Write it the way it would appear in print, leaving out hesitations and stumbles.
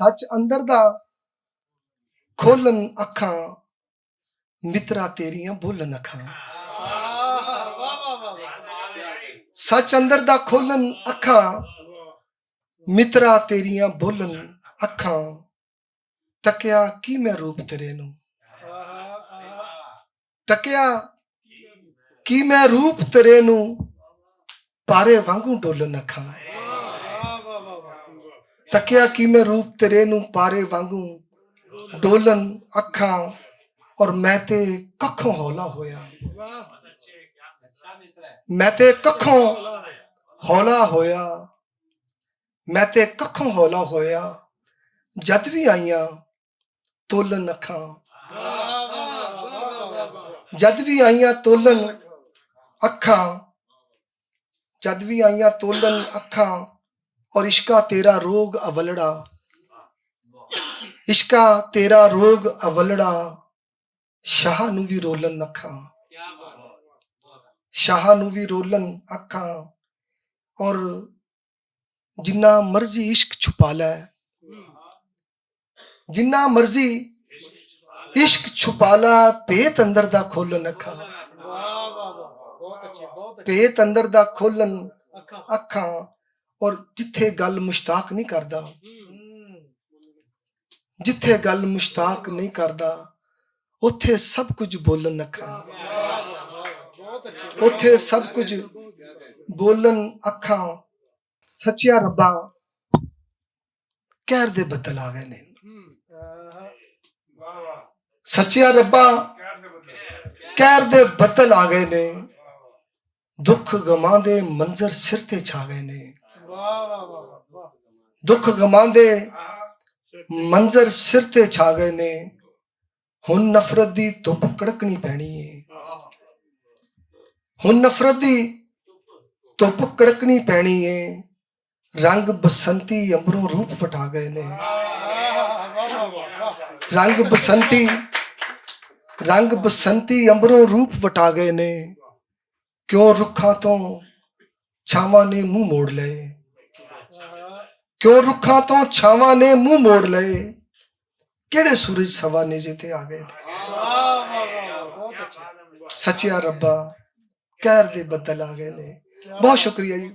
सच अंदर दा खोलन अखां, मित्रा तेरियां बोलन अखां। सच अंदर दा खोलन अखां, मित्रा तेरियां बोलन अखां। तकिया की मैं रूप तेरे नू, तकिया की मैं रूप तेरे नू, पारे वांगू डोलन अखां। तकिया की मैं रूप तेरे नू, पारे वांगू डोलन अखां। और मैं ते कखों हौला होया, मैं ते कखों हौला होया, मैं ते कखों हौला होया। जद भी आईयां तोलन अखां, जद भी आईयां तोलन अखां, जद भी आईयां तोलन अखां। और इश्का तेरा रोग अवलड़ा, इश्का तेरा रोग अवलड़ा। शाह नू भी रोलन अखां, शाह नू भी रोलन अखां। और जिन्ना मर्जी इश्क छुपा लै, जिन्ना मर्जी इश्क छुपा लै, भेत अंदर दा खोलन अखां, भेत अंदर दा खोलन अखां। और जिथे गल मुश्ताक नहीं करदा, जिथे गल मुश्ताक नहीं करदा, उथे सब कुछ बोलन अखां, उथे सब कुछ बोलन अखां। सच्चिया रब्बा कहर दे बदल आ गए ने, सच्चिया रब्बा कहर दे बदल आ गए ने। दुख गमां दे मंजर सिर ते छा गए ने, दुख गमां दे मंजर सिर ते छा गए ने। हुन नफरत दी धुप कड़कनी पैनी है, हुन नफरत दी धुप कड़कनी पैनी है। रंग बसंती अंबरों रूप वटा गए ने, रंग बसंती, रंग बसंती अंबरों रूप वटा गए ने। क्यों रुखा तो छावां ने मुंह मोड़ लए, क्यों रुखा तो छावां ने मुंह मोड़ लए। केड़े सूरज सवा नेजे ते आ गए थे। सच्चिया रब्बा कहर दे बदल आ गए ने। बहुत शुक्रिया जी।